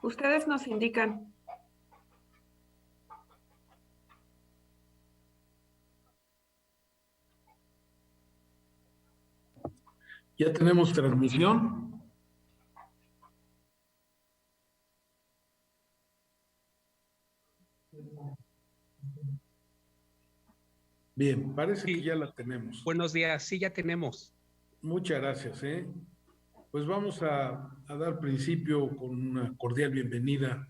Ustedes nos indican. Ya tenemos transmisión. Bien, parece que Sí, ya la tenemos. buenos días, sí, ya tenemos. Muchas gracias, ¿eh? Pues vamos a dar principio con una cordial bienvenida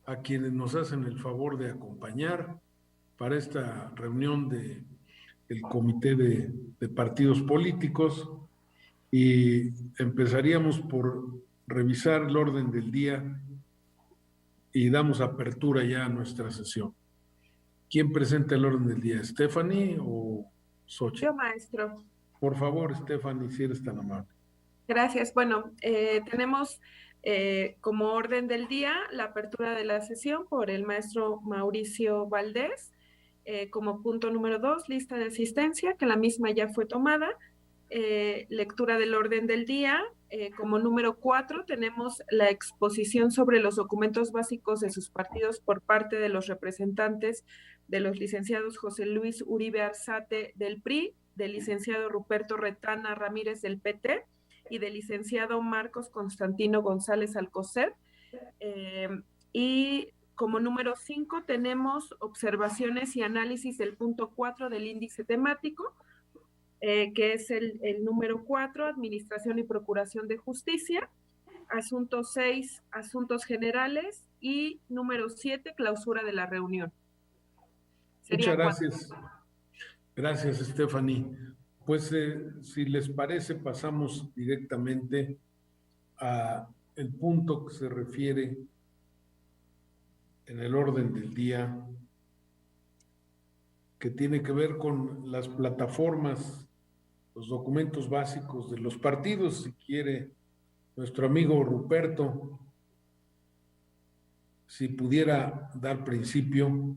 a quienes nos hacen el favor de acompañar para esta reunión del Comité de Partidos Políticos, y empezaríamos por revisar el orden del día y damos apertura ya a nuestra sesión. ¿Quién presenta el orden del día? ¿Stephanie o Yo, Xochitl? maestro. Por favor, Stephanie, si eres tan amable. Gracias. Bueno, tenemos como orden del día la apertura de la sesión por el maestro Mauricio Valdés. Como punto número 2, lista de asistencia, que la misma ya fue tomada. Lectura del orden del día. Como número 4, tenemos la exposición sobre los documentos básicos de sus partidos por parte de los representantes de los licenciados José Luis Uribe Arzate del PRI, del licenciado Ruperto Retana Ramírez del PT y del licenciado Marcos Constantino González Alcocer. Eh, y como número 5 tenemos observaciones y análisis del punto 4 del índice temático, que es el número 4, Administración y Procuración de Justicia. Asunto 6, Asuntos Generales. Y número 7, Clausura de la reunión. Muchas Serían 4. gracias. Gracias, Stephanie. Pues si les parece, pasamos directamente a el punto que se refiere en el orden del día, que tiene que ver con las plataformas, los documentos básicos de los partidos. Si quiere, nuestro amigo Ruperto, si pudiera dar principio.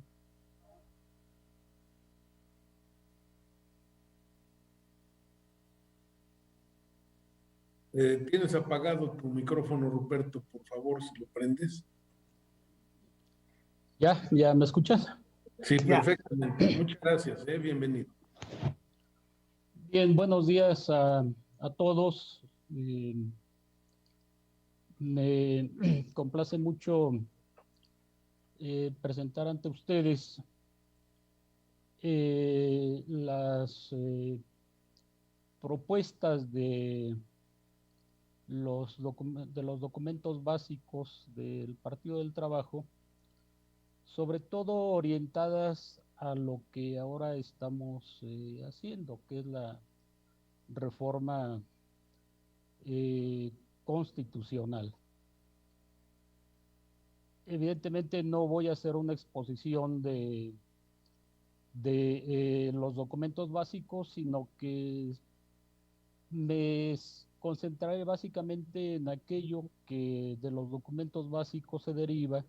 Tienes apagado tu micrófono, Ruperto, por favor, si lo prendes. ¿Ya me escuchas? Sí, perfectamente. Muchas gracias, bienvenido. Bien, buenos días a todos. Me complace mucho presentar ante ustedes las propuestas de los documentos básicos del Partido del Trabajo, sobre todo orientadas a lo que ahora estamos haciendo, que es la reforma constitucional. Evidentemente no voy a hacer una exposición de los documentos básicos, sino que me concentraré básicamente en aquello que de los documentos básicos se deriva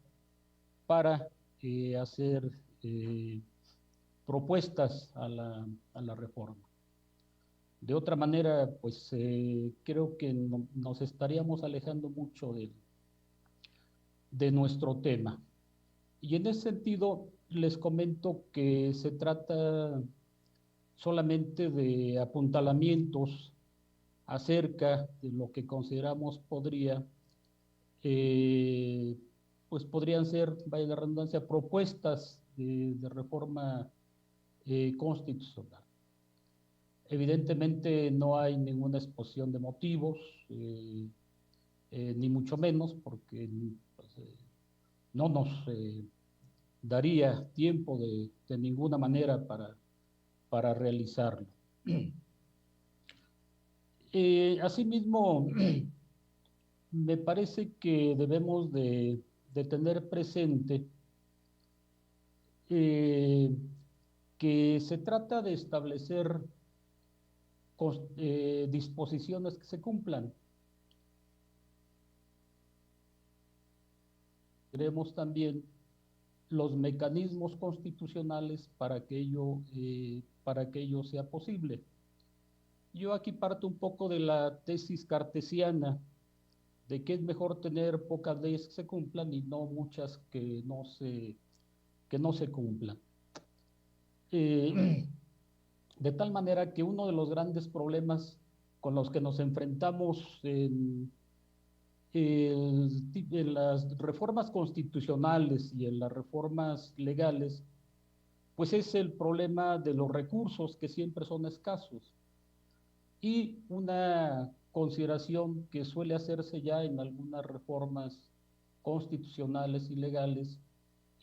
para hacer propuestas a la reforma. De otra manera, pues creo que nos estaríamos alejando mucho de nuestro tema. Y en ese sentido, les comento que se trata solamente de apuntalamientos acerca de lo que consideramos pues podrían ser, vaya la redundancia, propuestas de reforma constitucional. Evidentemente no hay ninguna exposición de motivos, ni mucho menos, porque pues, no nos daría tiempo de ninguna manera para realizarlo. Asimismo, me parece que debemos de tener presente que se trata de establecer disposiciones que se cumplan. Queremos también los mecanismos constitucionales para que ello sea posible. Yo aquí parto un poco de la tesis cartesiana de que es mejor tener pocas leyes que se cumplan y no muchas que no se cumplan. De tal manera que uno de los grandes problemas con los que nos enfrentamos en las reformas constitucionales y en las reformas legales, pues es el problema de los recursos que siempre son escasos. Y una consideración que suele hacerse ya en algunas reformas constitucionales y legales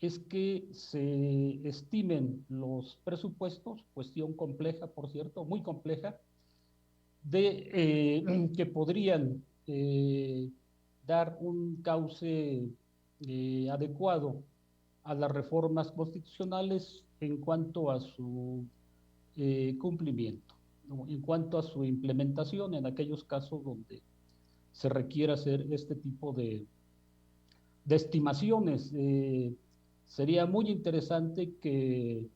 es que se estimen los presupuestos, cuestión compleja, por cierto, muy compleja, que podrían dar un cauce adecuado a las reformas constitucionales en cuanto a su cumplimiento, ¿no? En cuanto a su implementación en aquellos casos donde se requiera hacer este tipo de estimaciones. Sería muy interesante que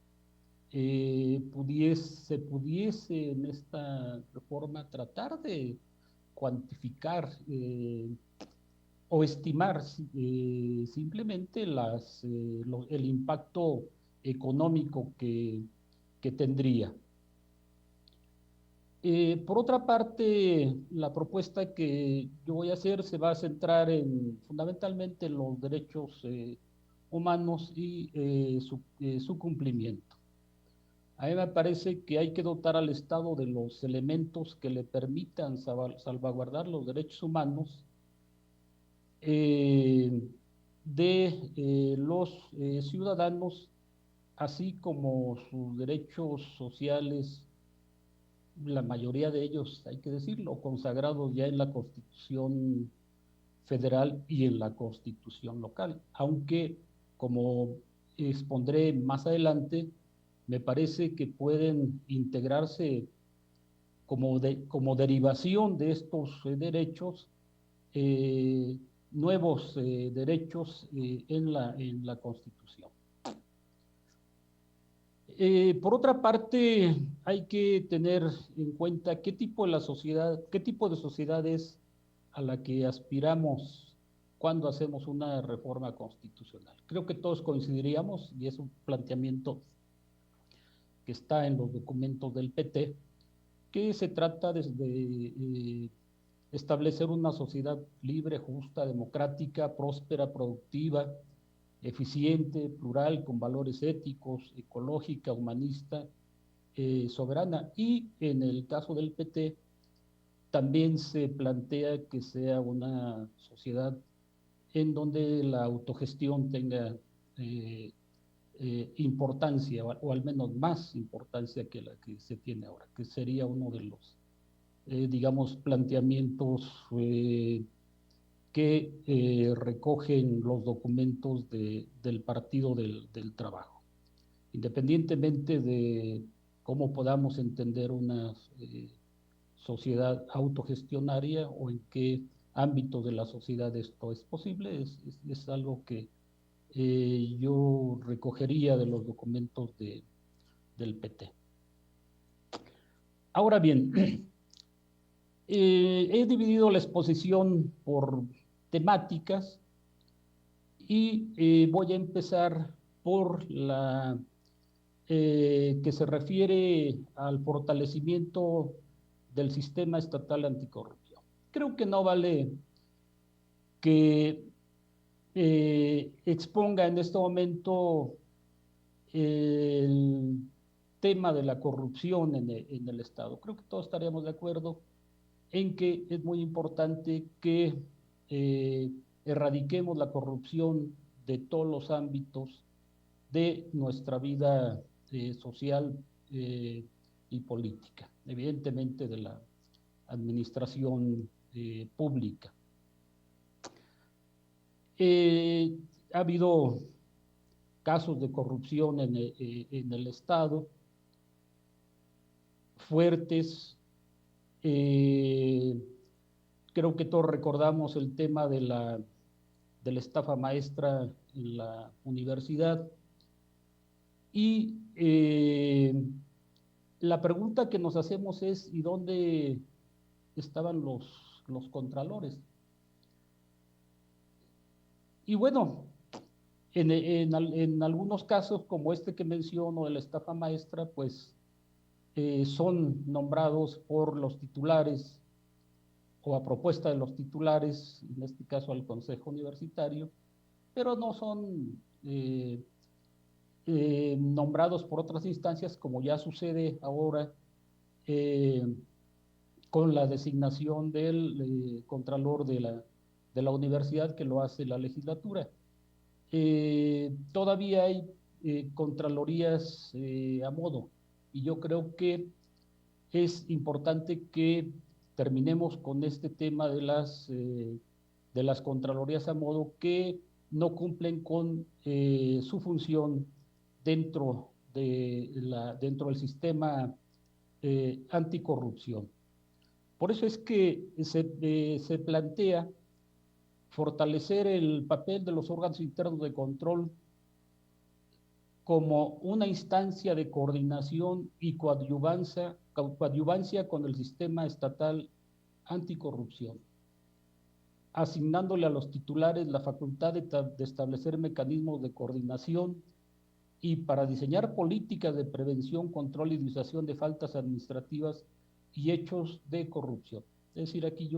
se pudiese en esta reforma tratar de cuantificar o estimar simplemente el impacto económico que tendría. Por otra parte, la propuesta que yo voy a hacer se va a centrar fundamentalmente en los derechos humanos y su cumplimiento. A mí me parece que hay que dotar al Estado de los elementos que le permitan salvaguardar los derechos humanos de los ciudadanos, así como sus derechos sociales, la mayoría de ellos, hay que decirlo, consagrados ya en la Constitución Federal y en la Constitución local, aunque, como expondré más adelante, me parece que pueden integrarse como derivación de estos derechos, nuevos derechos en la Constitución. Por otra parte, hay que tener en cuenta qué tipo de sociedad es a la que aspiramos cuando hacemos una reforma constitucional. Creo que todos coincidiríamos, y es un planteamiento que está en los documentos del PT, que se trata de establecer una sociedad libre, justa, democrática, próspera, productiva, eficiente, plural, con valores éticos, ecológica, humanista, soberana. Y en el caso del PT, también se plantea que sea una sociedad en donde la autogestión tenga importancia, o al menos más importancia que la que se tiene ahora, que sería uno de los, digamos, planteamientos que recogen los documentos del Partido del Trabajo. Independientemente de cómo podamos entender una sociedad autogestionaria o en qué ámbito de la sociedad esto es posible, es algo que yo recogería de los documentos del PT. Ahora bien, he dividido la exposición por temáticas y voy a empezar por la que se refiere al fortalecimiento del sistema estatal anticorrupción. Creo que no vale que exponga en este momento el tema de la corrupción en el Estado. Creo que todos estaríamos de acuerdo en que es muy importante que erradiquemos la corrupción de todos los ámbitos de nuestra vida social y política, evidentemente de la administración pública. Ha habido casos de corrupción en el Estado fuertes. Creo que todos recordamos el tema de la estafa maestra en la universidad. Y la pregunta que nos hacemos es, ¿y dónde estaban los contralores? Y bueno, en algunos casos, como este que menciono de la estafa maestra, pues son nombrados por los titulares o a propuesta de los titulares, en este caso al Consejo Universitario, pero no son nombrados por otras instancias, como ya sucede ahora con la designación del contralor de la universidad, que lo hace la legislatura. Todavía hay contralorías a modo, y yo creo que es importante que terminemos con este tema de las contralorías a modo que no cumplen con su función dentro del sistema anticorrupción. Por eso es que se plantea fortalecer el papel de los órganos internos de control como una instancia de coordinación y coadyuvancia con el sistema estatal anticorrupción, asignándole a los titulares la facultad de establecer mecanismos de coordinación y para diseñar políticas de prevención, control y disuasión de faltas administrativas y hechos de corrupción. Es decir, aquí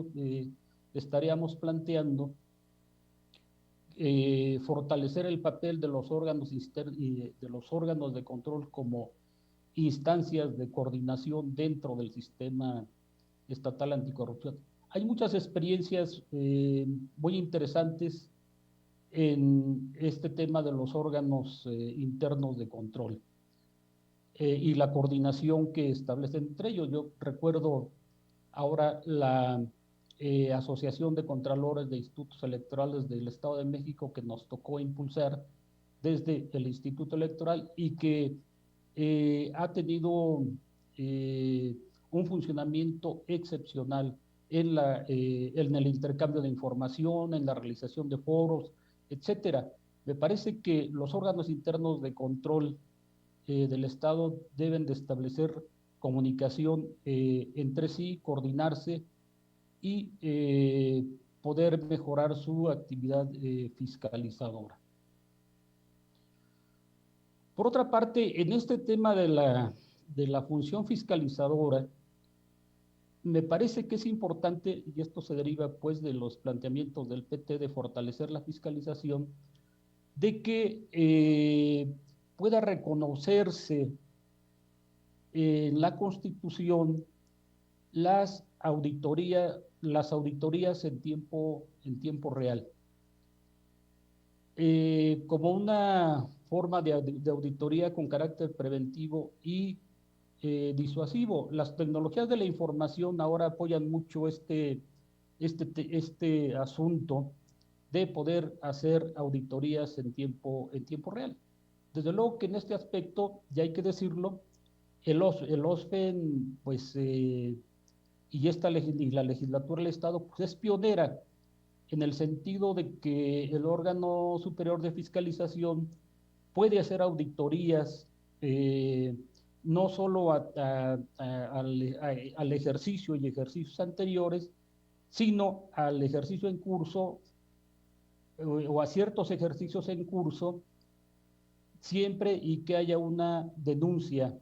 estaríamos planteando fortalecer el papel de los órganos de control como instancias de coordinación dentro del sistema estatal anticorrupción. Hay muchas experiencias muy interesantes en este tema de los órganos internos de control y la coordinación que establecen entre ellos. Yo recuerdo ahora la Asociación de Contralores de Institutos Electorales del Estado de México, que nos tocó impulsar desde el Instituto Electoral y que ha tenido un funcionamiento excepcional en el intercambio de información, en la realización de foros, etcétera. Me parece que los órganos internos de control del Estado deben de establecer comunicación entre sí, coordinarse y poder mejorar su actividad fiscalizadora. Por otra parte, en este tema de la función fiscalizadora, me parece que es importante, y esto se deriva pues de los planteamientos del PT de fortalecer la fiscalización, de que pueda reconocerse en la Constitución las auditorías en tiempo real, como una forma de auditoría con carácter preventivo y disuasivo. Las tecnologías de la información ahora apoyan mucho este asunto de poder hacer auditorías en tiempo real. Desde luego que en este aspecto, ya hay que decirlo, el OSFEN, pues, y la legislatura del Estado, pues, es pionera en el sentido de que el órgano superior de fiscalización puede hacer auditorías no solo al ejercicio y ejercicios anteriores, sino al ejercicio en curso o a ciertos ejercicios en curso, siempre y que haya una denuncia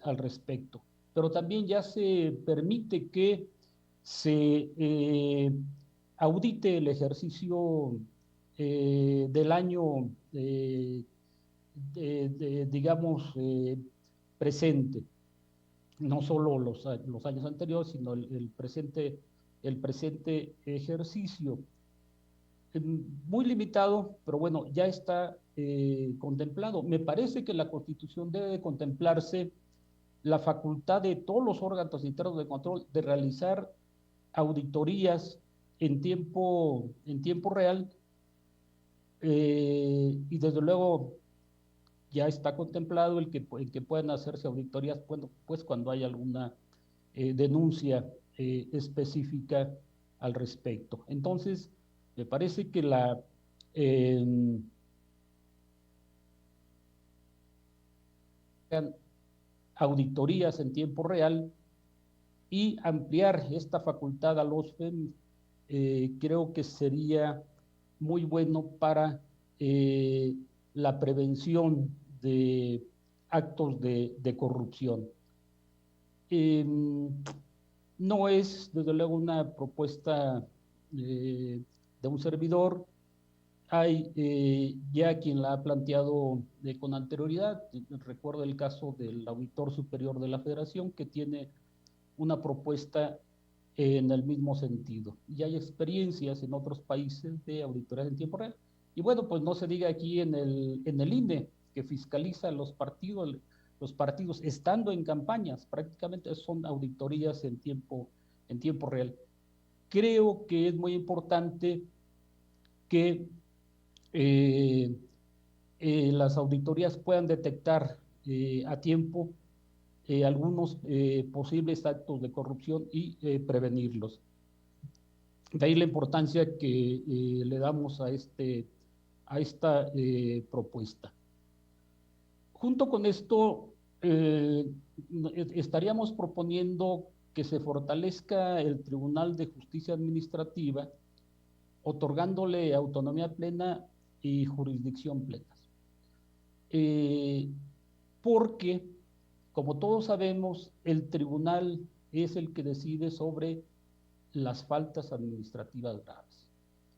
al respecto. Pero también ya se permite que se audite el ejercicio del año, digamos, presente, no solo los años anteriores, sino el presente ejercicio. Muy limitado, pero bueno, ya está contemplado. Me parece que la Constitución debe de contemplarse la facultad de todos los órganos internos de control de realizar auditorías en tiempo real, y desde luego ya está contemplado el que puedan hacerse auditorías, bueno, pues cuando hay alguna denuncia específica al respecto. Entonces, me parece que auditorías en tiempo real y ampliar esta facultad a los FEM, creo que sería muy bueno para la prevención de actos de corrupción. No es, desde luego, una propuesta de un servidor. Hay ya quien la ha planteado con anterioridad. Recuerdo el caso del Auditor Superior de la Federación, que tiene una propuesta en el mismo sentido. Y hay experiencias en otros países de auditorías en tiempo real. Y bueno, pues no se diga aquí en el INE, que fiscaliza los partidos estando en campañas, prácticamente son auditorías en tiempo real. Creo que es muy importante que las auditorías puedan detectar a tiempo algunos posibles actos de corrupción y prevenirlos. De ahí la importancia que le damos a esta propuesta. Junto con esto, estaríamos proponiendo que se fortalezca el Tribunal de Justicia Administrativa, otorgándole autonomía plena y jurisdicción plenas. Porque, como todos sabemos, el tribunal es el que decide sobre las faltas administrativas graves.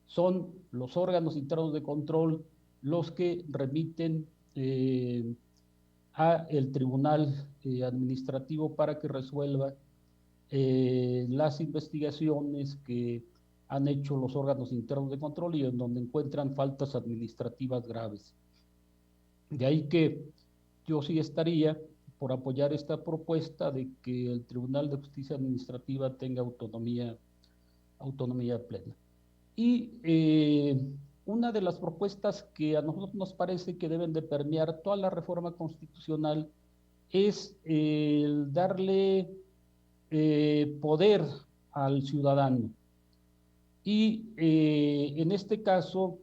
Son los órganos internos de control los que remiten a el tribunal administrativo para que resuelva las investigaciones que han hecho los órganos internos de control y en donde encuentran faltas administrativas graves. De ahí que yo sí estaría por apoyar esta propuesta de que el Tribunal de Justicia Administrativa tenga autonomía plena. Y una de las propuestas que a nosotros nos parece que deben de permear toda la reforma constitucional es el darle poder al ciudadano. Y en este caso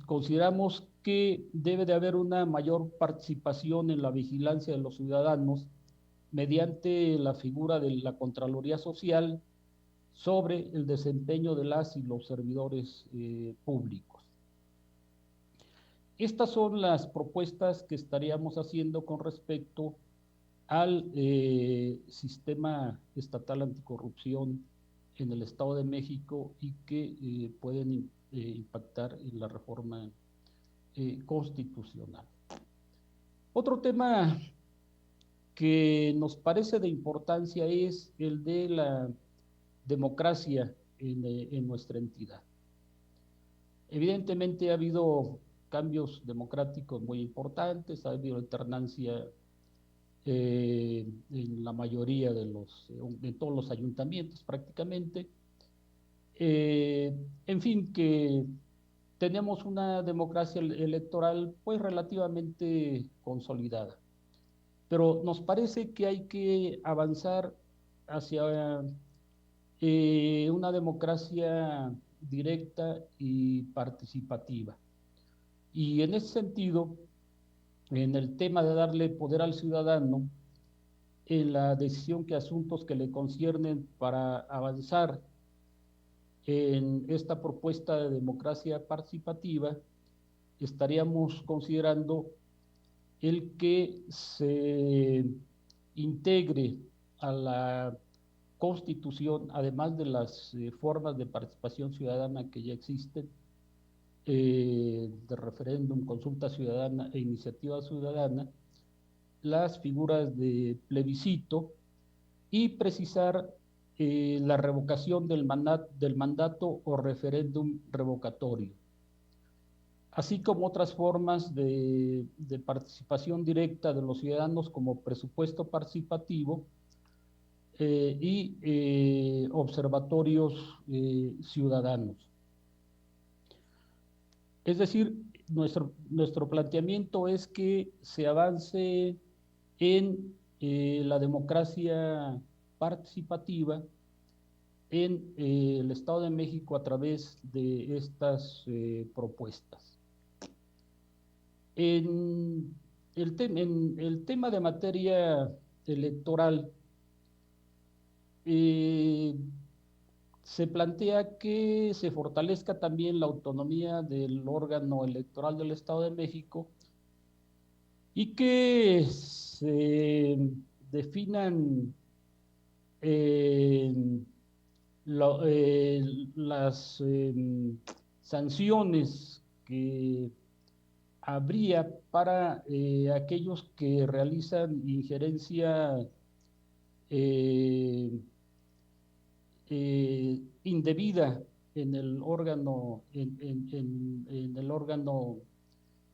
consideramos que debe de haber una mayor participación en la vigilancia de los ciudadanos mediante la figura de la Contraloría Social sobre el desempeño de las y los servidores públicos. Estas son las propuestas que estaríamos haciendo con respecto al sistema estatal anticorrupción en el Estado de México y que pueden impactar en la reforma constitucional. Otro tema que nos parece de importancia es el de la democracia en nuestra entidad. Evidentemente ha habido cambios democráticos muy importantes, ha habido alternancia en la mayoría de todos los ayuntamientos prácticamente. En fin, que tenemos una democracia electoral pues relativamente consolidada, pero nos parece que hay que avanzar hacia una democracia directa y participativa. Y en ese sentido, en el tema de darle poder al ciudadano en la decisión que asuntos que le conciernen para avanzar en esta propuesta de democracia participativa, estaríamos considerando el que se integre a la Constitución, además de las formas de participación ciudadana que ya existen, de referéndum, consulta ciudadana e iniciativa ciudadana, las figuras de plebiscito y precisar la revocación del mandato o referéndum revocatorio, así como otras formas de participación directa de los ciudadanos como presupuesto participativo y observatorios ciudadanos. Es decir, nuestro planteamiento es que se avance en la democracia participativa en el Estado de México a través de estas propuestas. En el tema de materia electoral, se plantea que se fortalezca también la autonomía del órgano electoral del Estado de México y que se definan lo, las sanciones que habría para aquellos que realizan injerencia indebida en el órgano, en el órgano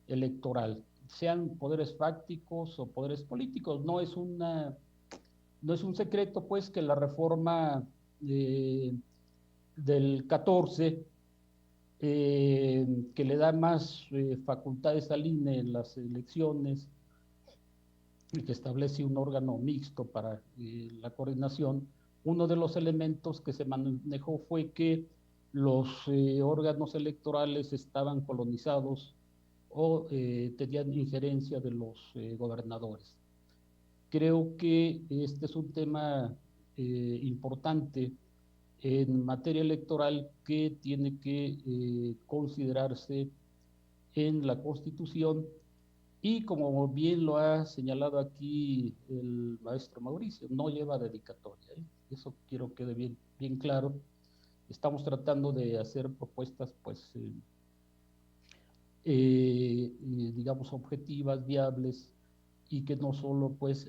electoral, sean poderes fácticos o poderes políticos. No es un secreto, pues, que la reforma del 14, que le da más facultades al INE en las elecciones y que establece un órgano mixto para la coordinación, uno de los elementos que se manejó fue que los órganos electorales estaban colonizados o tenían injerencia de los gobernadores. Creo que este es un tema importante en materia electoral que tiene que considerarse en la Constitución y, como bien lo ha señalado aquí el maestro Mauricio, no lleva dedicatoria, ¿eh? Eso quiero que quede bien, bien claro. Estamos tratando de hacer propuestas, pues, digamos, objetivas, viables, y que no solo, pues,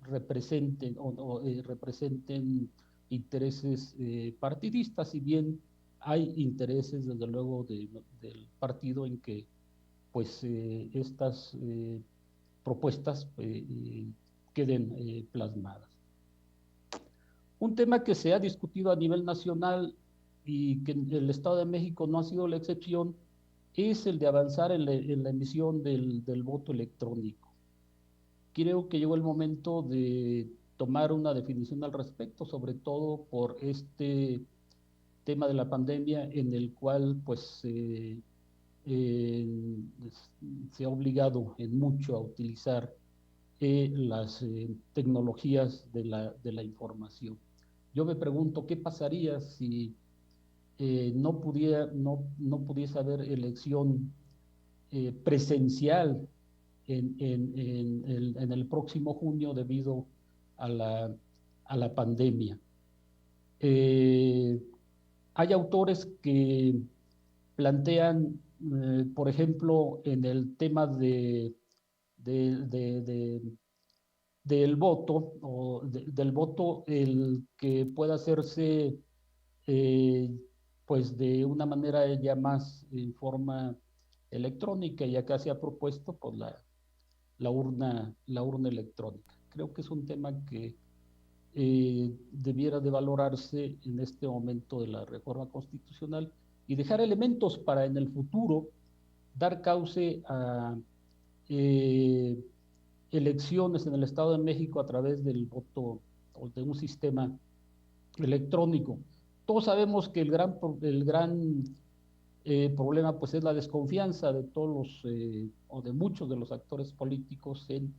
representen representen intereses partidistas, si bien hay intereses, desde luego, del partido en que, pues, estas propuestas queden plasmadas. Un tema que se ha discutido a nivel nacional y que el Estado de México no ha sido la excepción es el de avanzar en la emisión del voto electrónico. Creo que llegó el momento de tomar una definición al respecto, sobre todo por este tema de la pandemia en el cual, pues, se ha obligado en mucho a utilizar las tecnologías de la información. Yo me pregunto qué pasaría si no pudiese haber elección presencial en el próximo junio debido a la pandemia. Hay autores que plantean, por ejemplo, en el tema del voto, del voto, el que pueda hacerse pues de una manera ya más en forma electrónica, y acá se ha propuesto pues la urna electrónica. Creo que es un tema que debiera de valorarse en este momento de la reforma constitucional y dejar elementos para en el futuro dar cauce a elecciones en el Estado de México a través del voto o de un sistema electrónico. Todos sabemos que el gran problema, pues, es la desconfianza de todos los o de muchos de los actores políticos en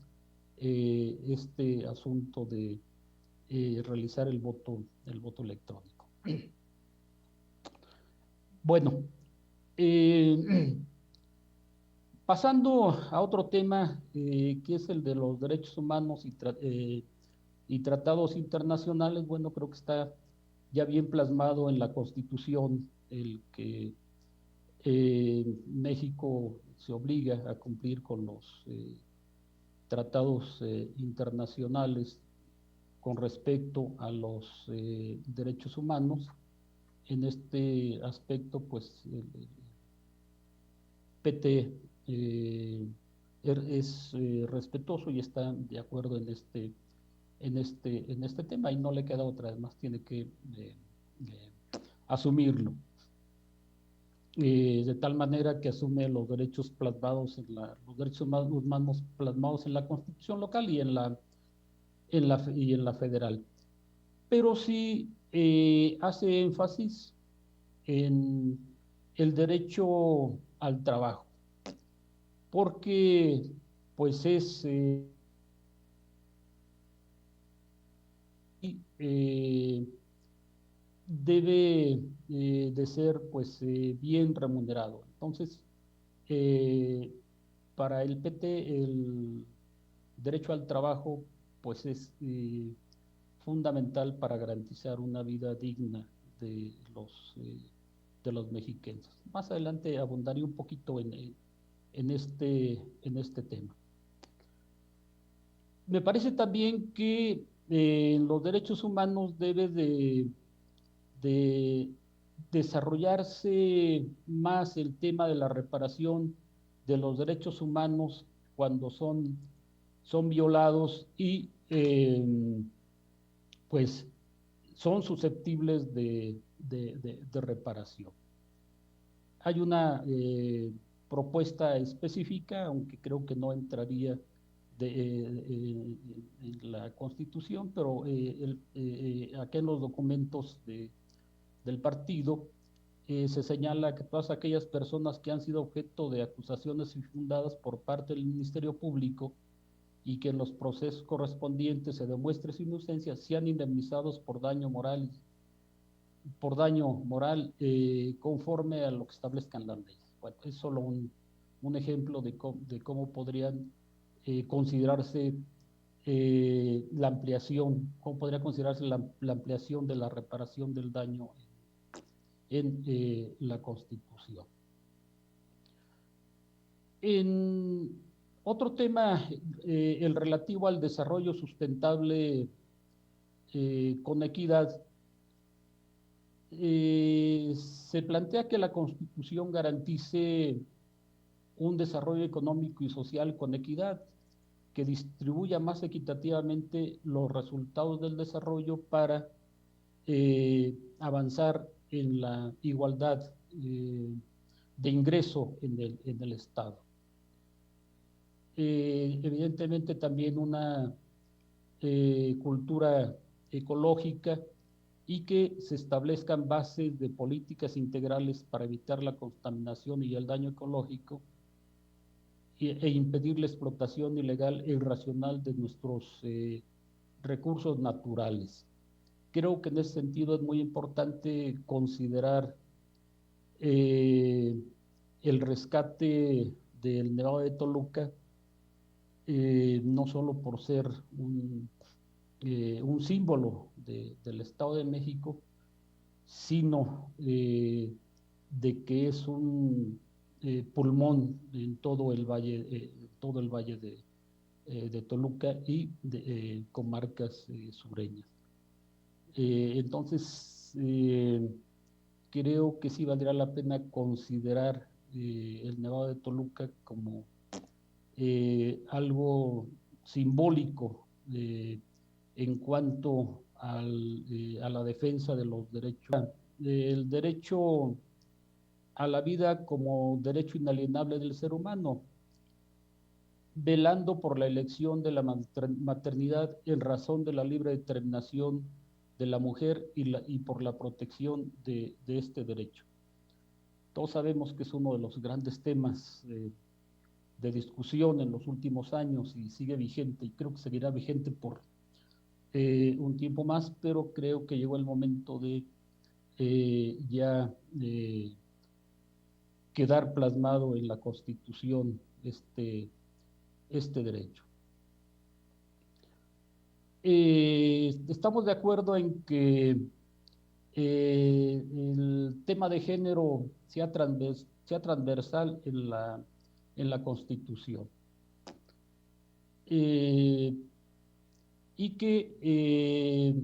este asunto de realizar el voto electrónico. Bueno, pasando a otro tema, que es el de los derechos humanos y tratados internacionales. Bueno, creo que está ya bien plasmado en la Constitución el que México se obliga a cumplir con los tratados internacionales con respecto a los derechos humanos. En este aspecto, pues, el PT es respetuoso y está de acuerdo en este tema, y no le queda otra, además tiene que asumirlo. De tal manera que asume los derechos plasmados los derechos humanos plasmados en la Constitución local y en la federal. Pero sí hace énfasis en el derecho al trabajo, porque, pues, es debe de ser pues bien remunerado. Entonces, para el PT el derecho al trabajo pues es fundamental para garantizar una vida digna de los mexicanos. Más adelante abundaré un poquito en este tema. Me parece también que en los derechos humanos debe de desarrollarse más el tema de la reparación de los derechos humanos cuando son violados y pues son susceptibles de reparación. Hay una propuesta específica, aunque creo que no entraría en la Constitución, pero aquí en los documentos del partido se señala que todas aquellas personas que han sido objeto de acusaciones infundadas por parte del Ministerio Público y que en los procesos correspondientes se demuestre su inocencia, sean indemnizados por daño moral conforme a lo que establezcan las leyes. Bueno, es solo un ejemplo de cómo podrían considerarse la ampliación, cómo podría considerarse la ampliación de la reparación del daño en la Constitución. En otro tema, el relativo al desarrollo sustentable con equidad, se plantea que la Constitución garantice un desarrollo económico y social con equidad, que distribuya más equitativamente los resultados del desarrollo para avanzar en la igualdad de ingreso en el Estado. Evidentemente también una cultura ecológica y que se establezcan bases de políticas integrales para evitar la contaminación y el daño ecológico e impedir la explotación ilegal e irracional de nuestros recursos naturales. Creo que en ese sentido es muy importante considerar el rescate del Nevado de Toluca, no solo por ser un símbolo del Estado de México, sino de que es un pulmón en todo el valle de Toluca y comarcas sureñas. Entonces, creo que sí valdría la pena considerar el Nevado de Toluca como algo simbólico en cuanto a la defensa de los derechos. El derecho a la vida como derecho inalienable del ser humano, velando por la elección de la maternidad en razón de la libre determinación de la mujer y por la protección de este derecho. Todos sabemos que es uno de los grandes temas de discusión en los últimos años y sigue vigente, y creo que seguirá vigente por un tiempo más, pero creo que llegó el momento de ya quedar plasmado en la Constitución este derecho. Estamos de acuerdo en que el tema de género sea transversal en la Constitución y que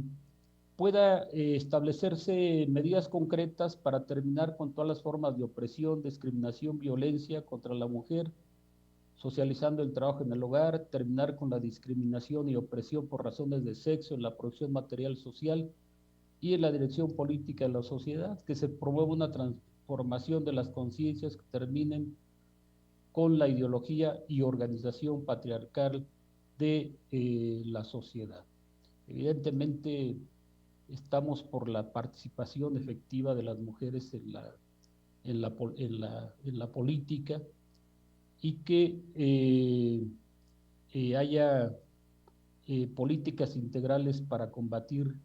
pueda establecerse medidas concretas para terminar con todas las formas de opresión, discriminación, violencia contra la mujer, socializando el trabajo en el hogar, terminar con la discriminación y opresión por razones de sexo en la producción material social y en la dirección política de la sociedad, que se promueva una transformación de las conciencias que terminen con la ideología y organización patriarcal de la sociedad. Evidentemente, estamos por la participación efectiva de las mujeres en la política y que haya políticas integrales para combatir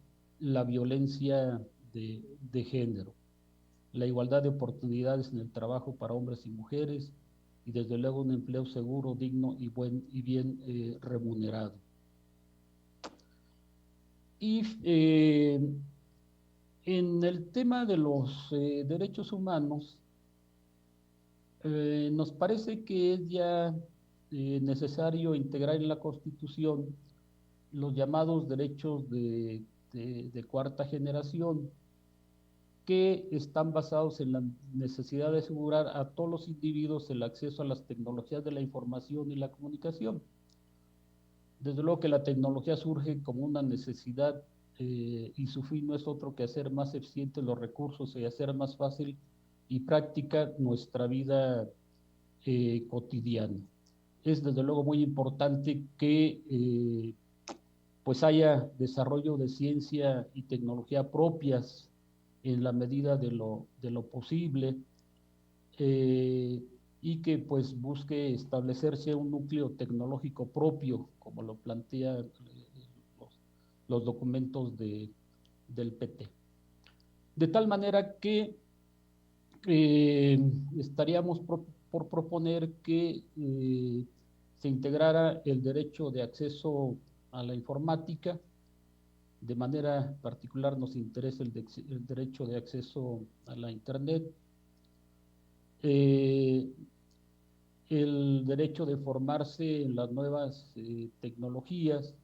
la violencia de género, la igualdad de oportunidades en el trabajo para hombres y mujeres, y desde luego un empleo seguro, digno y bien remunerado. Y en el tema de los derechos humanos, nos parece que es ya necesario integrar en la Constitución los llamados derechos de cuarta generación, que están basados en la necesidad de asegurar a todos los individuos el acceso a las tecnologías de la información y la comunicación. Desde luego que la tecnología surge como una necesidad y su fin no es otro que hacer más eficientes los recursos y hacer más fácil y práctica nuestra vida cotidiana. Es desde luego muy importante que pues haya desarrollo de ciencia y tecnología propias en la medida de lo posible, y que pues busque establecerse un núcleo tecnológico propio, como lo plantean los documentos del PT. De tal manera que estaríamos por proponer que se integrara el derecho de acceso a la informática. De manera particular nos interesa el derecho de acceso a la Internet, el derecho de formarse en las nuevas tecnologías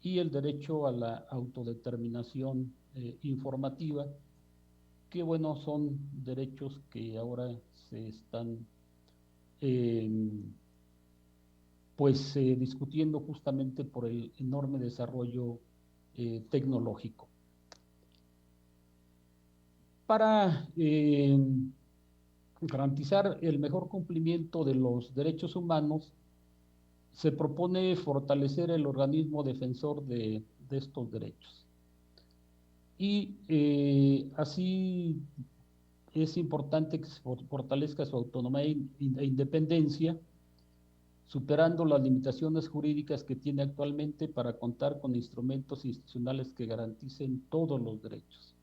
y el derecho a la autodeterminación informativa, que bueno, son derechos que ahora se están discutiendo justamente por el enorme desarrollo tecnológico. Para garantizar el mejor cumplimiento de los derechos humanos, se propone fortalecer el organismo defensor de estos derechos. Y así es importante que se fortalezca su autonomía e independencia, superando las limitaciones jurídicas que tiene actualmente para contar con instrumentos institucionales que garanticen todos los derechos.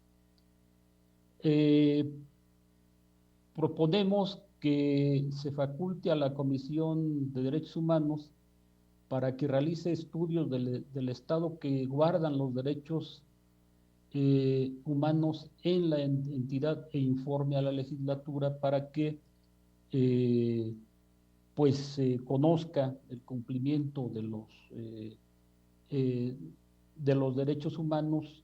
Proponemos que se faculte a la Comisión de Derechos Humanos para que realice estudios del estado que guardan los derechos humanos en la entidad e informe a la legislatura para que conozca el cumplimiento de los derechos humanos,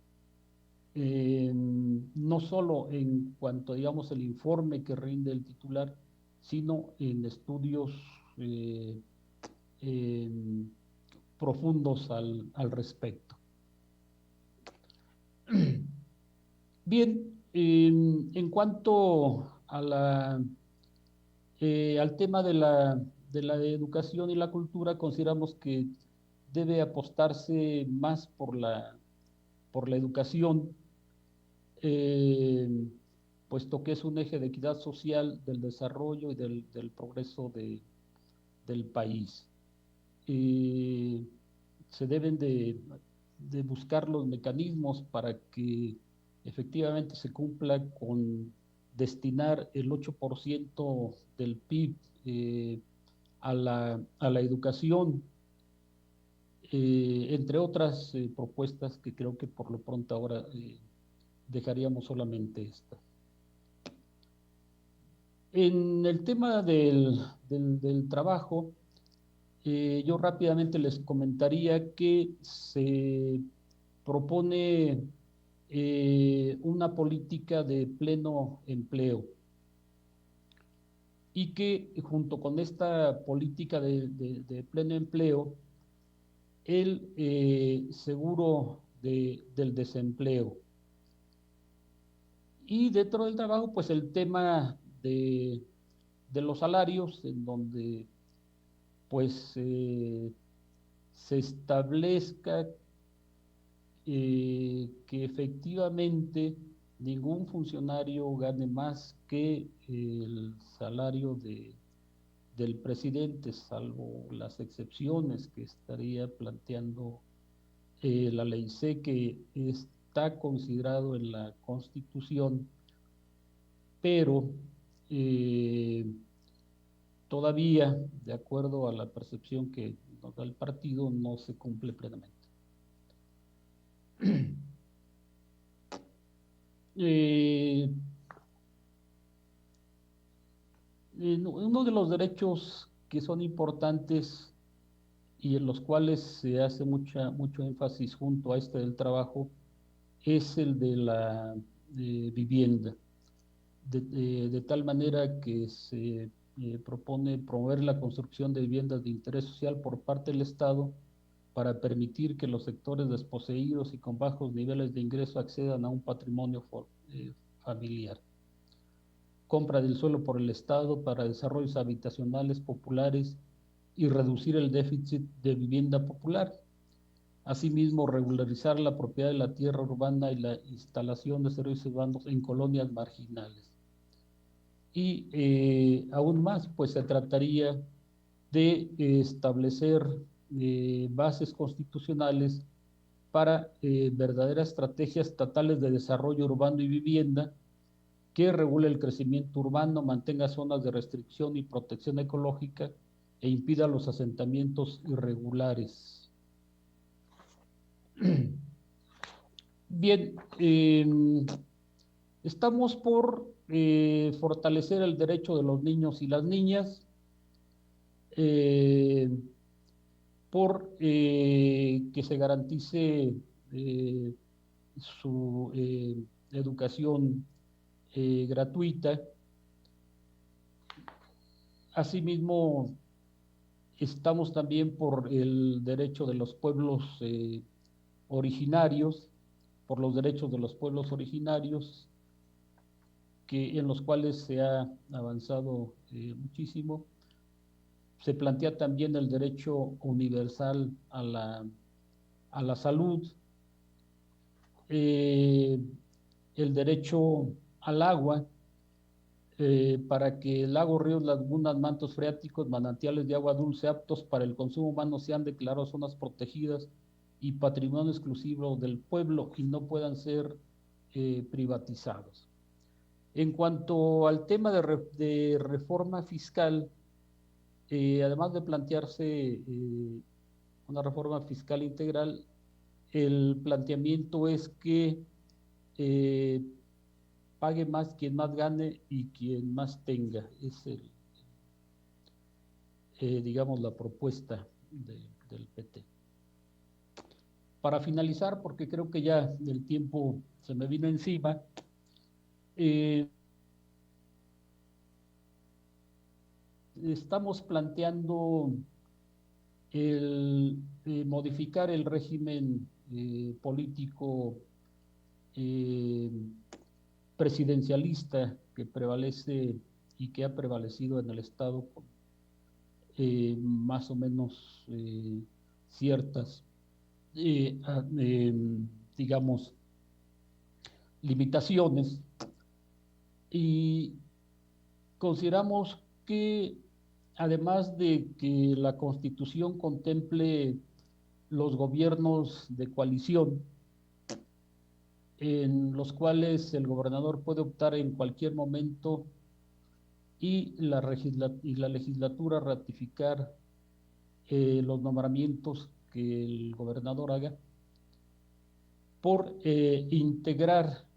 no solo en cuanto, digamos, el informe que rinde el titular, sino en estudios profundos al respecto. Bien, en cuanto a al tema de la educación y la cultura, consideramos que debe apostarse más por la educación, puesto que es un eje de equidad social, del desarrollo y del progreso del país. Se deben de buscar los mecanismos para que efectivamente se cumpla con destinar el 8% del PIB a la educación, entre otras propuestas que creo que por lo pronto ahora dejaríamos solamente esta. En el tema del trabajo, yo rápidamente les comentaría que se propone una política de pleno empleo y que junto con esta política de pleno empleo, el seguro del desempleo. Y dentro del trabajo, pues el tema de los salarios, en donde pues se establezca que efectivamente ningún funcionario gane más que el salario del presidente, salvo las excepciones que estaría planteando la ley C, que está considerado en la Constitución, pero todavía, de acuerdo a la percepción que nos da el partido, no se cumple plenamente. Uno de los derechos que son importantes y en los cuales se hace mucho énfasis junto a este del trabajo es el de la vivienda, de tal manera que se propone promover la construcción de viviendas de interés social por parte del Estado para permitir que los sectores desposeídos y con bajos niveles de ingreso accedan a un patrimonio familiar. Compra del suelo por el Estado para desarrollos habitacionales populares y reducir el déficit de vivienda popular. Asimismo, regularizar la propiedad de la tierra urbana y la instalación de servicios urbanos en colonias marginales. Y aún más, pues se trataría de establecer bases constitucionales para verdaderas estrategias estatales de desarrollo urbano y vivienda que regule el crecimiento urbano, mantenga zonas de restricción y protección ecológica e impida los asentamientos irregulares. Bien, estamos por fortalecer el derecho de los niños y las niñas, por que se garantice su educación gratuita. Asimismo, estamos también por el derecho de los pueblos originarios, por los derechos de los pueblos originarios, en los cuales se ha avanzado muchísimo. Se plantea también el derecho universal a la salud, el derecho al agua, para que lagos, ríos, lagunas, mantos freáticos, manantiales de agua dulce aptos para el consumo humano sean declarados zonas protegidas y patrimonio exclusivo del pueblo y no puedan ser privatizados. En cuanto al tema de reforma fiscal, además de plantearse una reforma fiscal integral, el planteamiento es que pague más quien más gane y quien más tenga. Es digamos, la propuesta del PT. Para finalizar, porque creo que ya el tiempo se me vino encima, estamos planteando modificar el régimen político presidencialista que prevalece y que ha prevalecido en el Estado con más o menos ciertas, digamos, limitaciones, y consideramos que además de que la Constitución contemple los gobiernos de coalición, en los cuales el gobernador puede optar en cualquier momento y la legislatura ratificar los nombramientos que el gobernador haga, por integrar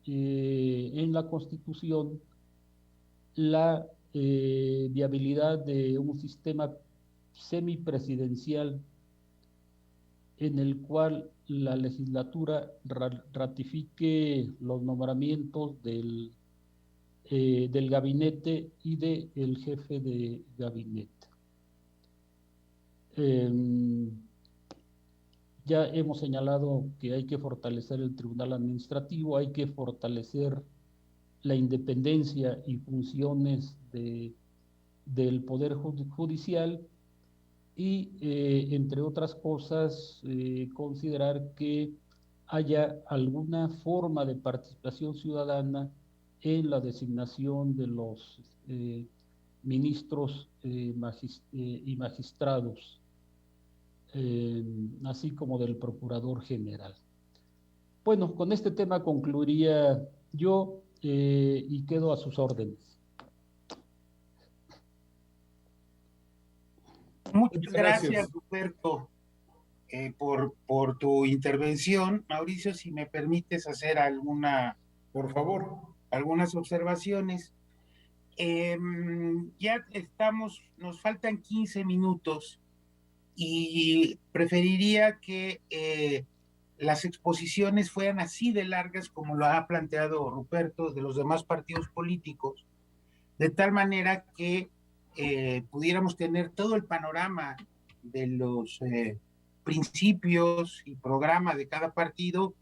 en la Constitución la viabilidad de un sistema semipresidencial en el cual la legislatura ratifique los nombramientos del gabinete y del jefe de gabinete. Ya hemos señalado que hay que fortalecer el Tribunal Administrativo, hay que fortalecer la independencia y funciones del Poder Judicial y, entre otras cosas, considerar que haya alguna forma de participación ciudadana en la designación de los ministros y magistrados, así como del Procurador General. Bueno, con este tema concluiría yo y quedo a sus órdenes. Muchas Muchas gracias, gracias. Ruperto, por tu intervención. Mauricio, si me permites hacer Por favor. algunas observaciones. Ya nos faltan 15 minutos y preferiría que las exposiciones fueran así de largas como lo ha planteado Ruperto de los demás partidos políticos, de tal manera que pudiéramos tener todo el panorama de los principios y programa de cada partido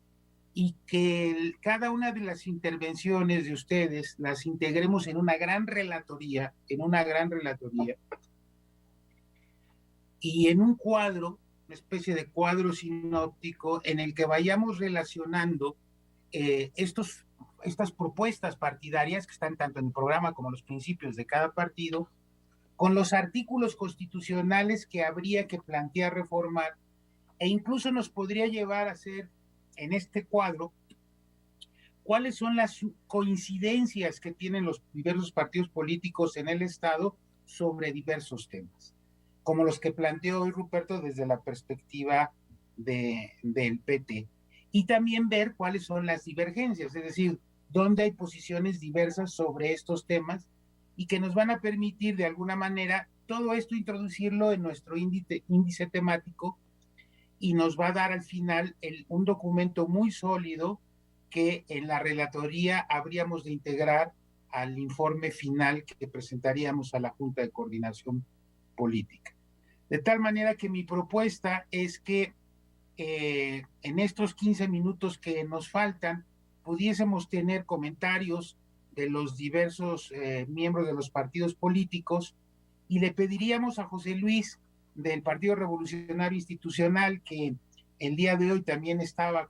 y que cada una de las intervenciones de ustedes las integremos en una gran relatoría, y en un cuadro, una especie de cuadro sinóptico en el que vayamos relacionando estas propuestas partidarias que están tanto en el programa como en los principios de cada partido, con los artículos constitucionales que habría que plantear reformar, e incluso nos podría llevar a hacer en este cuadro cuáles son las coincidencias que tienen los diversos partidos políticos en el Estado sobre diversos temas, como los que planteó hoy Ruperto desde la perspectiva del PT, y también ver cuáles son las divergencias, es decir, dónde hay posiciones diversas sobre estos temas y que nos van a permitir de alguna manera todo esto introducirlo en nuestro índice temático, y nos va a dar al final un documento muy sólido que en la relatoría habríamos de integrar al informe final que presentaríamos a la Junta de Coordinación Política. De tal manera que mi propuesta es que en estos 15 minutos que nos faltan pudiésemos tener comentarios de los diversos miembros de los partidos políticos, y le pediríamos a José Luis del Partido Revolucionario Institucional, que el día de hoy también está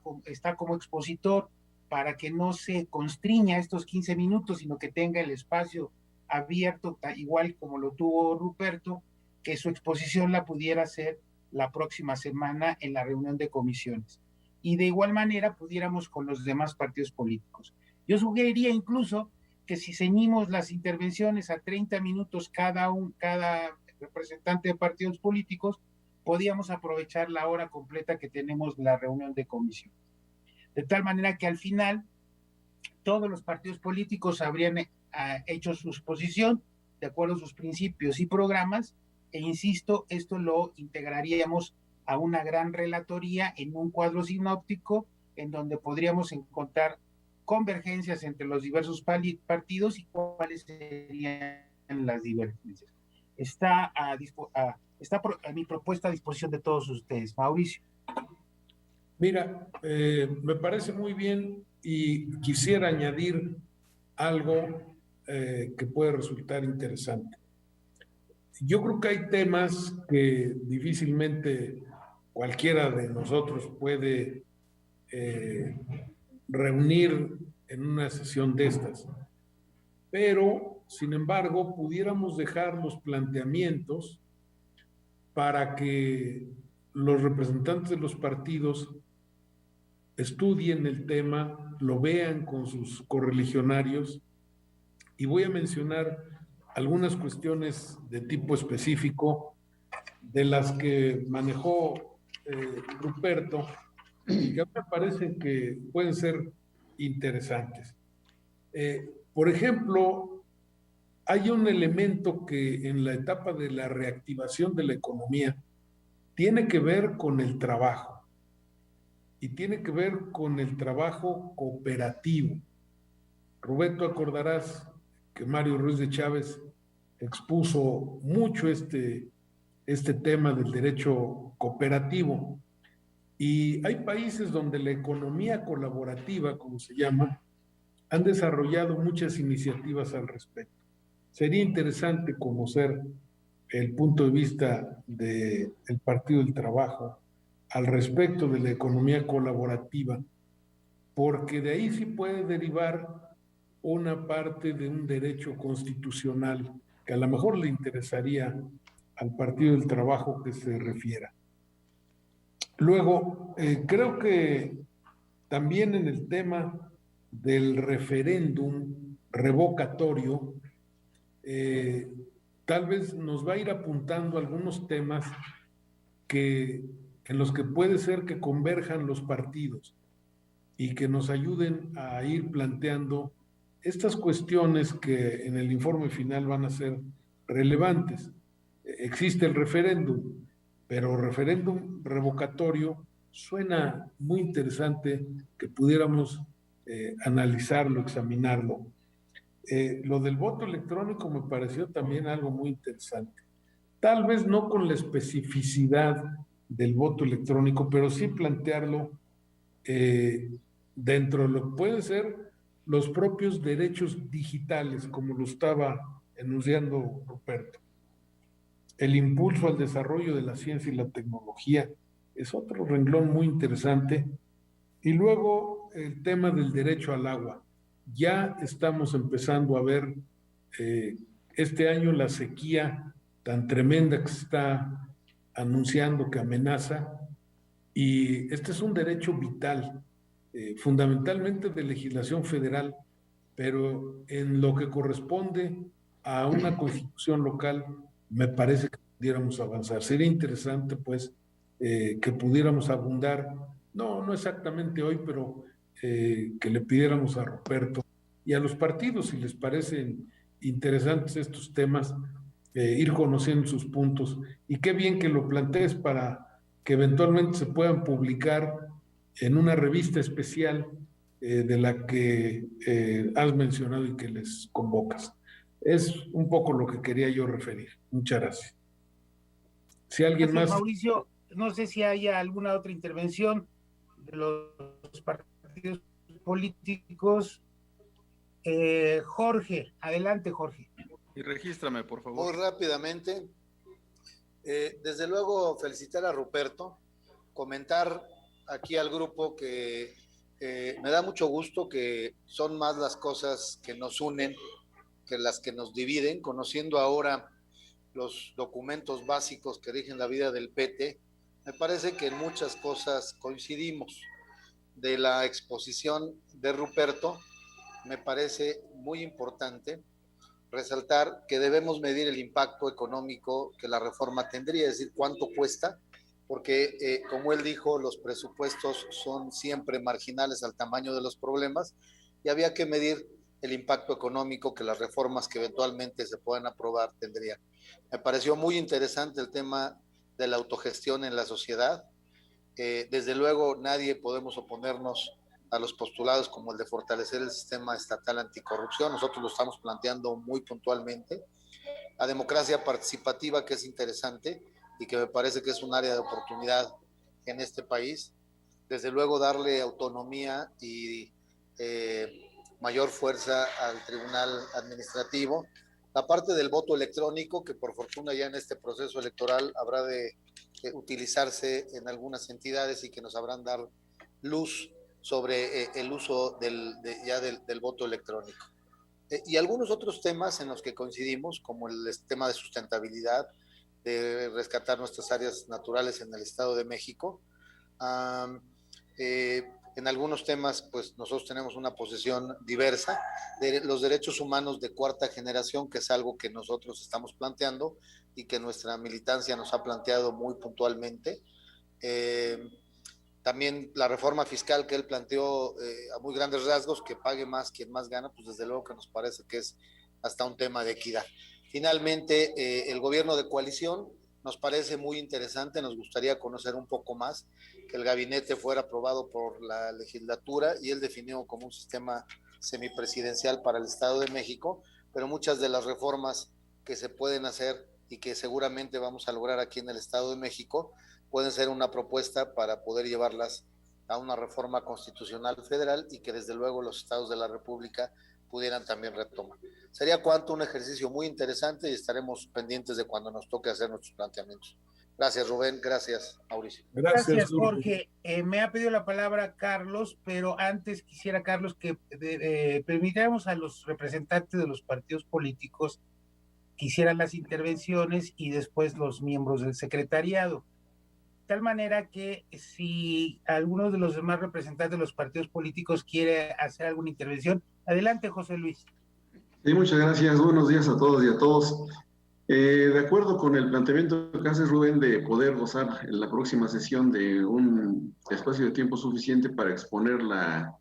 como expositor, para que no se constriña estos 15 minutos, sino que tenga el espacio abierto, igual como lo tuvo Ruperto, que su exposición la pudiera hacer la próxima semana en la reunión de comisiones. Y de igual manera pudiéramos con los demás partidos políticos. Yo sugeriría incluso que si ceñimos las intervenciones a 30 minutos cada representante de partidos políticos, podíamos aprovechar la hora completa que tenemos de la reunión de comisión. De tal manera que al final todos los partidos políticos habrían hecho su exposición de acuerdo a sus principios y programas, e insisto, esto lo integraríamos a una gran relatoría en un cuadro sinóptico en donde podríamos encontrar convergencias entre los diversos partidos y cuáles serían las divergencias. Está mi propuesta a disposición de todos ustedes. Mauricio. Mira, me parece muy bien y quisiera añadir algo que puede resultar interesante. Yo creo que hay temas que difícilmente cualquiera de nosotros puede reunir en una sesión de estas, pero sin embargo pudiéramos dejar los planteamientos para que los representantes de los partidos estudien el tema, lo vean con sus correligionarios, y voy a mencionar algunas cuestiones de tipo específico de las que manejó Ruperto y que a mí me parecen que pueden ser interesantes. Por ejemplo, hay un elemento que en la etapa de la reactivación de la economía tiene que ver con el trabajo y tiene que ver con el trabajo cooperativo. Rubén, tú acordarás que Mario Ruiz de Chávez expuso mucho este tema del derecho cooperativo, y hay países donde la economía colaborativa, como se llama, han desarrollado muchas iniciativas al respecto. Sería interesante conocer el punto de vista del Partido del Trabajo al respecto de la economía colaborativa, porque de ahí sí puede derivar una parte de un derecho constitucional que a lo mejor le interesaría al Partido del Trabajo que se refiera. Luego, creo que también en el tema del referéndum revocatorio, tal vez nos va a ir apuntando algunos temas en los que puede ser que converjan los partidos y que nos ayuden a ir planteando estas cuestiones que en el informe final van a ser relevantes. Existe el referéndum, pero referéndum revocatorio suena muy interesante que pudiéramos analizarlo, examinarlo. Lo del voto electrónico me pareció también algo muy interesante. Tal vez no con la especificidad del voto electrónico, pero sí plantearlo dentro de lo que pueden ser los propios derechos digitales, como lo estaba enunciando Ruperto. El impulso al desarrollo de la ciencia y la tecnología es otro renglón muy interesante. Y luego el tema del derecho al agua. Ya estamos empezando a ver este año la sequía tan tremenda que se está anunciando que amenaza, y este es un derecho vital, fundamentalmente de legislación federal, pero en lo que corresponde a una constitución local, me parece que pudiéramos avanzar. Sería interesante, pues, que pudiéramos abundar, no exactamente hoy, pero que le pidiéramos a Ruperto y a los partidos, si les parecen interesantes estos temas, ir conociendo sus puntos. Y qué bien que lo plantees para que eventualmente se puedan publicar en una revista especial de la que has mencionado y que les convocas. Es un poco lo que quería yo referir. Muchas gracias. Si alguien Gracias, más... Mauricio, no sé si haya alguna otra intervención de los partidos políticos. Jorge, adelante, Jorge. Y regístrame, por favor. Muy rápidamente, desde luego felicitar a Ruperto, comentar aquí al grupo que me da mucho gusto que son más las cosas que nos unen que las que nos dividen, conociendo ahora los documentos básicos que rigen la vida del PT, me parece que en muchas cosas coincidimos. De la exposición de Ruperto, me parece muy importante resaltar que debemos medir el impacto económico que la reforma tendría, es decir, cuánto cuesta, porque como él dijo, los presupuestos son siempre marginales al tamaño de los problemas y había que medir el impacto económico que las reformas que eventualmente se puedan aprobar tendrían. Me pareció muy interesante el tema de la autogestión en la sociedad. Desde luego nadie podemos oponernos a los postulados como el de fortalecer el sistema estatal anticorrupción. Nosotros lo estamos planteando muy puntualmente. La democracia participativa, que es interesante y que me parece que es un área de oportunidad en este país. Desde luego darle autonomía y mayor fuerza al tribunal administrativo. La parte del voto electrónico, que por fortuna ya en este proceso electoral habrá de utilizarse en algunas entidades y que nos sabrán dar luz sobre el uso del voto electrónico. Y algunos otros temas en los que coincidimos, como el tema de sustentabilidad, de rescatar nuestras áreas naturales en el Estado de México. En algunos temas, pues nosotros tenemos una posición diversa de los derechos humanos de cuarta generación, que es algo que nosotros estamos planteando y que nuestra militancia nos ha planteado muy puntualmente. También la reforma fiscal que él planteó a muy grandes rasgos, que pague más quien más gana, pues desde luego que nos parece que es hasta un tema de equidad. Finalmente, el gobierno de coalición nos parece muy interesante, nos gustaría conocer un poco más, que el gabinete fuera aprobado por la legislatura y él definió como un sistema semipresidencial para el Estado de México, pero muchas de las reformas que se pueden hacer y que seguramente vamos a lograr aquí en el Estado de México pueden ser una propuesta para poder llevarlas a una reforma constitucional federal y que desde luego los estados de la República pudieran también retomar. Sería cuanto un ejercicio muy interesante y estaremos pendientes de cuando nos toque hacer nuestros planteamientos. Gracias, Rubén. Gracias, Mauricio. Gracias, Jorge. Me ha pedido la palabra Carlos, pero antes quisiera, Carlos, que permitiéramos a los representantes de los partidos políticos que hicieran las intervenciones y después los miembros del secretariado. tal manera que si alguno de los demás representantes de los partidos políticos quiere hacer alguna intervención, adelante, José Luis. Sí, muchas gracias. Buenos días a todos y a todos. De acuerdo con el planteamiento que hace Rubén de poder gozar en la próxima sesión de un espacio de tiempo suficiente para exponer la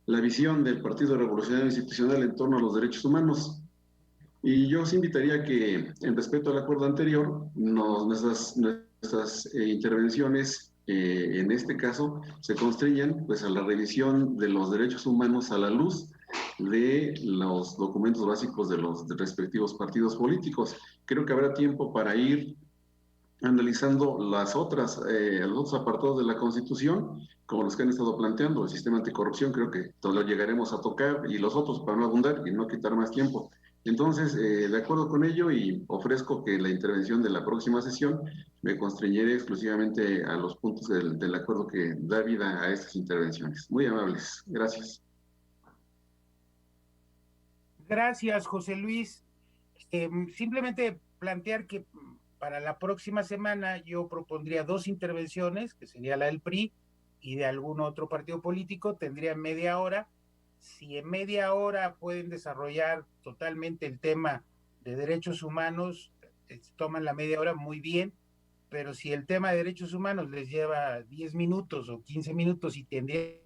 visión del Partido Revolucionario Institucional en torno a los derechos humanos. Y yo os invitaría que, en respeto al acuerdo anterior, nuestras intervenciones, en este caso, se constriñan pues, a la revisión de los derechos humanos a la luz de los documentos básicos de los respectivos partidos políticos. Creo que habrá tiempo para ir analizando los otros apartados de la Constitución, como los que han estado planteando, el sistema anticorrupción, creo que todos lo llegaremos a tocar, y los otros para no abundar y no quitar más tiempo. Entonces, de acuerdo con ello, y ofrezco que la intervención de la próxima sesión me constreñiré exclusivamente a los puntos del acuerdo que da vida a estas intervenciones. Muy amables. Gracias. Gracias, José Luis. Simplemente plantear que para la próxima semana yo propondría 2 intervenciones, que sería la del PRI y de algún otro partido político, tendría media hora. Si en media hora pueden desarrollar totalmente el tema de derechos humanos, toman la media hora, muy bien, pero si el tema de derechos humanos les lleva 10 minutos o 15 minutos y tendrían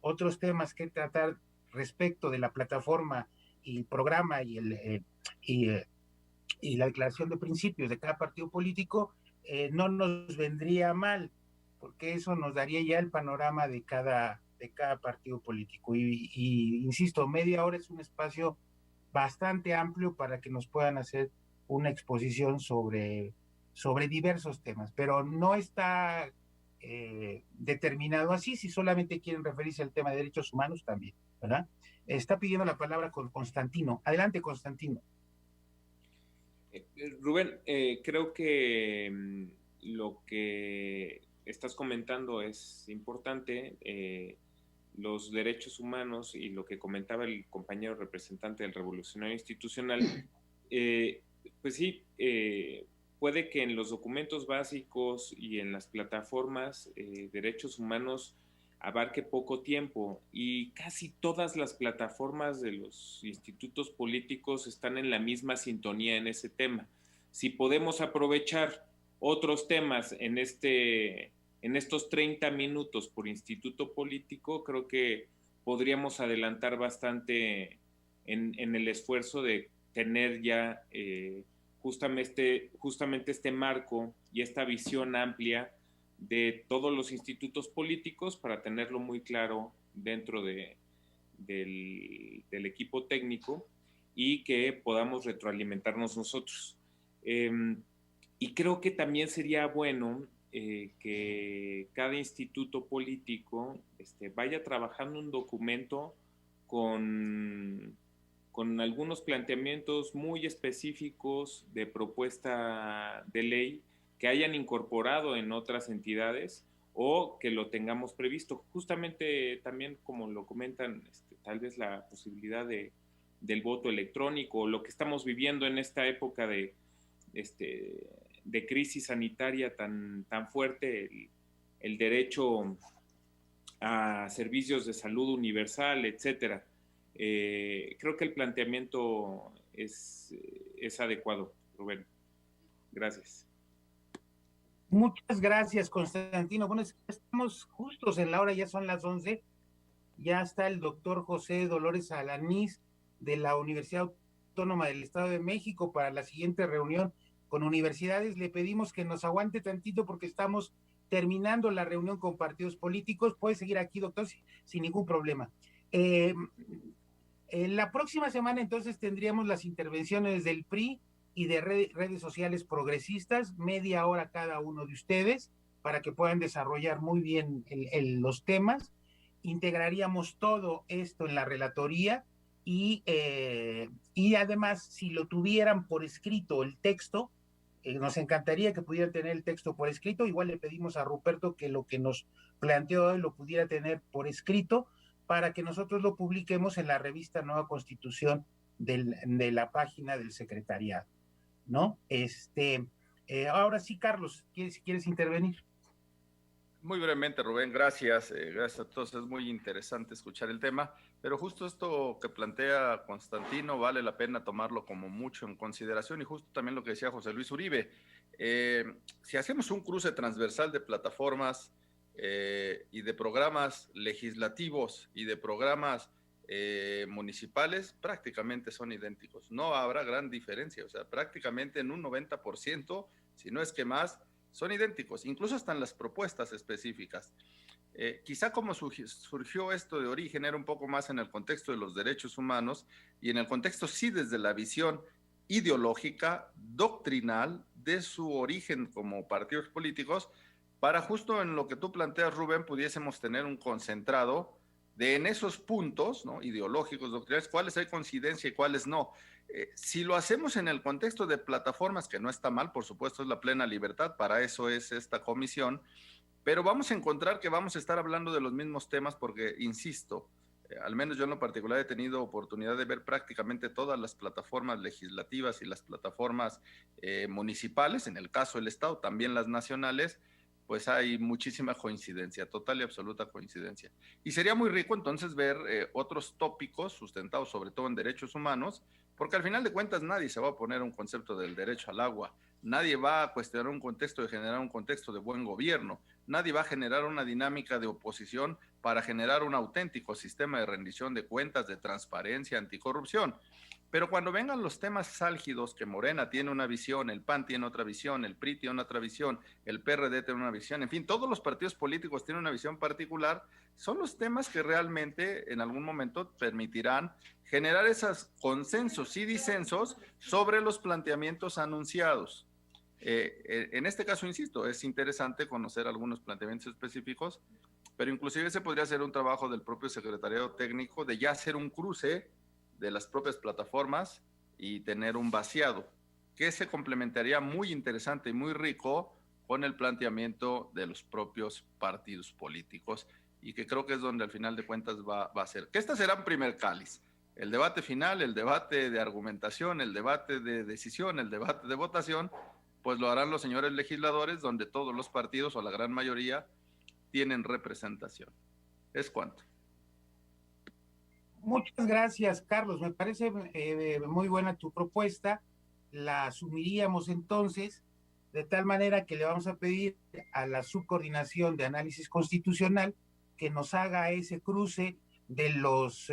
otros temas que tratar respecto de la plataforma y el programa y la declaración de principios de cada partido político, no nos vendría mal, porque eso nos daría ya el panorama de cada partido político. Y insisto, media hora es un espacio bastante amplio para que nos puedan hacer una exposición sobre diversos temas, pero no está determinado así. Si solamente quieren referirse al tema de derechos humanos, también, ¿verdad? Está pidiendo la palabra con Constantino. Adelante, Constantino. Rubén, creo que lo que estás comentando es importante. Los derechos humanos y lo que comentaba el compañero representante del Revolucionario Institucional, pues sí, puede que en los documentos básicos y en las plataformas derechos humanos abarque poco tiempo, y casi todas las plataformas de los institutos políticos están en la misma sintonía en ese tema. Si podemos aprovechar otros temas en estos 30 minutos por instituto político, creo que podríamos adelantar bastante en el esfuerzo de tener ya justamente este marco y esta visión amplia de todos los institutos políticos, para tenerlo muy claro dentro del equipo técnico y que podamos retroalimentarnos nosotros. Y creo que también sería bueno que cada instituto político vaya trabajando un documento con algunos planteamientos muy específicos de propuesta de ley que hayan incorporado en otras entidades, o que lo tengamos previsto. Justamente también, como lo comentan, tal vez la posibilidad del voto electrónico, o lo que estamos viviendo en esta época de crisis sanitaria tan fuerte, el derecho a servicios de salud universal, etcétera. Creo que el planteamiento es adecuado, Rubén. Gracias. Muchas gracias, Constantino. Bueno, estamos justos en la hora, ya son las 11. Ya está el doctor José Dolores Alanís de la Universidad Autónoma del Estado de México para la siguiente reunión con universidades. Le pedimos que nos aguante tantito porque estamos terminando la reunión con partidos políticos. Puede seguir aquí, doctor, sin ningún problema. La próxima semana entonces tendríamos las intervenciones del PRI y de redes sociales progresistas, media hora cada uno de ustedes, para que puedan desarrollar muy bien los temas. Integraríamos todo esto en la relatoría y además, si lo tuvieran por escrito el texto, nos encantaría que pudieran tener el texto por escrito. Igual le pedimos a Ruperto que lo que nos planteó hoy lo pudiera tener por escrito, para que nosotros lo publiquemos en la revista Nueva Constitución de la página del secretariado, ¿no? Ahora sí, Carlos, si quieres intervenir. Muy brevemente, Rubén, gracias. Gracias a todos. Es muy interesante escuchar el tema, pero justo esto que plantea Constantino vale la pena tomarlo como mucho en consideración y justo también lo que decía José Luis Uribe. Si hacemos un cruce transversal de plataformas y de programas legislativos y de programas municipales, prácticamente son idénticos. No habrá gran diferencia, o sea, prácticamente en un 90%, si no es que más, son idénticos, incluso hasta en las propuestas específicas. Quizá como surgió esto de origen era un poco más en el contexto de los derechos humanos y en el contexto sí desde la visión ideológica, doctrinal, de su origen como partidos políticos, para justo en lo que tú planteas, Rubén, pudiésemos tener un concentrado de en esos puntos, ¿no?, ideológicos, doctrinales, cuáles hay coincidencia y cuáles no. Si lo hacemos en el contexto de plataformas, que no está mal, por supuesto, es la plena libertad, para eso es esta comisión, pero vamos a encontrar que vamos a estar hablando de los mismos temas porque, insisto, al menos yo en lo particular he tenido oportunidad de ver prácticamente todas las plataformas legislativas y las plataformas municipales, en el caso del Estado, también las nacionales, pues hay muchísima coincidencia, total y absoluta coincidencia. Y sería muy rico entonces ver otros tópicos sustentados sobre todo en derechos humanos, porque al final de cuentas nadie se va a poner un concepto del derecho al agua, nadie va a cuestionar un contexto de generar un contexto de buen gobierno, nadie va a generar una dinámica de oposición para generar un auténtico sistema de rendición de cuentas, de transparencia, anticorrupción. Pero cuando vengan los temas álgidos, que Morena tiene una visión, el PAN tiene otra visión, el PRI tiene otra visión, el PRD tiene una visión, en fin, todos los partidos políticos tienen una visión particular, son los temas que realmente en algún momento permitirán generar esos consensos y disensos sobre los planteamientos anunciados. En este caso, insisto, es interesante conocer algunos planteamientos específicos, pero inclusive ese podría ser un trabajo del propio secretariado técnico de ya hacer un cruce de las propias plataformas y tener un vaciado, que se complementaría muy interesante y muy rico con el planteamiento de los propios partidos políticos y que creo que es donde al final de cuentas va a ser. Que este será un primer cáliz. El debate final, el debate de argumentación, el debate de decisión, el debate de votación, pues lo harán los señores legisladores donde todos los partidos o la gran mayoría tienen representación. Es cuanto. Muchas gracias, Carlos. Me parece muy buena tu propuesta. La asumiríamos entonces de tal manera que le vamos a pedir a la Subcoordinación de Análisis Constitucional que nos haga ese cruce de los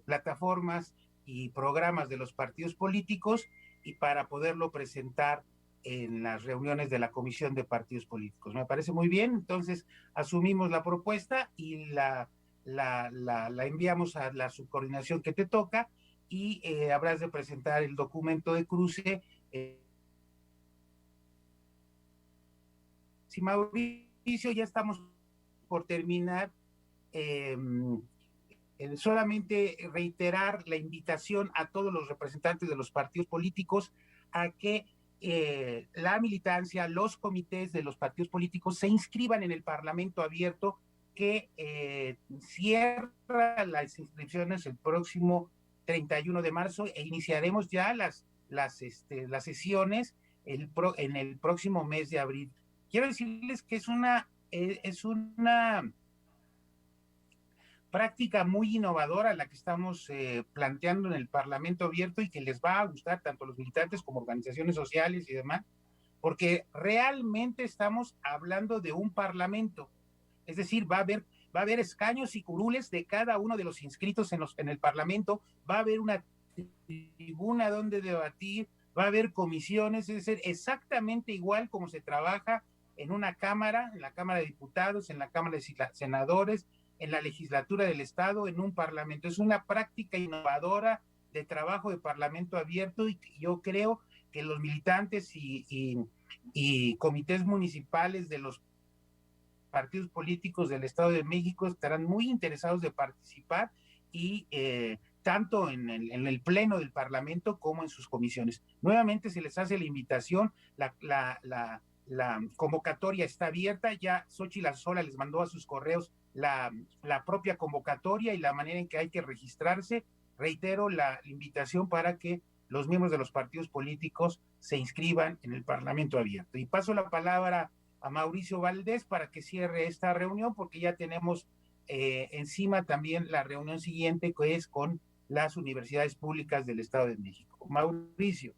plataformas y programas de los partidos políticos y para poderlo presentar en las reuniones de la Comisión de Partidos Políticos. Me parece muy bien. Entonces, asumimos la propuesta y la enviamos a la subcoordinación que te toca y habrás de presentar el documento de cruce. Si Mauricio, ya estamos por terminar, solamente reiterar la invitación a todos los representantes de los partidos políticos a que la militancia, los comités de los partidos políticos se inscriban en el Parlamento Abierto que cierra las inscripciones el próximo 31 de marzo e iniciaremos ya las sesiones en el próximo mes de abril. Quiero decirles que es una práctica muy innovadora la que estamos planteando en el Parlamento Abierto y que les va a gustar tanto a los militantes como organizaciones sociales y demás, porque realmente estamos hablando de un parlamento. Es decir, va a haber escaños y curules de cada uno de los inscritos en el Parlamento, va a haber una tribuna donde debatir, va a haber comisiones, es decir, exactamente igual como se trabaja en una cámara, en la Cámara de Diputados, en la Cámara de Senadores, en la legislatura del Estado, en un Parlamento. Es una práctica innovadora de trabajo de Parlamento Abierto y yo creo que los militantes y comités municipales de los partidos políticos del Estado de México estarán muy interesados de participar y tanto en el pleno del Parlamento como en sus comisiones. Nuevamente se les hace la invitación, la convocatoria está abierta, ya Xóchitl Sola les mandó a sus correos la propia convocatoria y la manera en que hay que registrarse. Reitero la invitación para que los miembros de los partidos políticos se inscriban en el Parlamento abierto. Y paso la palabra a Mauricio Valdés para que cierre esta reunión, porque ya tenemos encima también la reunión siguiente, que es con las universidades públicas del Estado de México. Mauricio.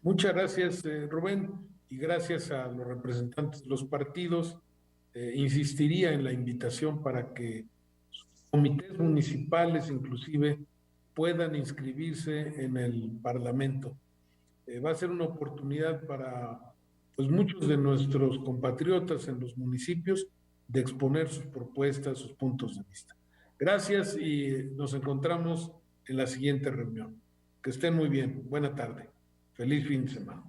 Muchas gracias, Rubén, y gracias a los representantes de los partidos. Insistiría en la invitación para que comités municipales inclusive puedan inscribirse en el Parlamento. Va a ser una oportunidad para pues, muchos de nuestros compatriotas en los municipios de exponer sus propuestas, sus puntos de vista. Gracias y nos encontramos en la siguiente reunión. Que estén muy bien. Buena tarde. Feliz fin de semana.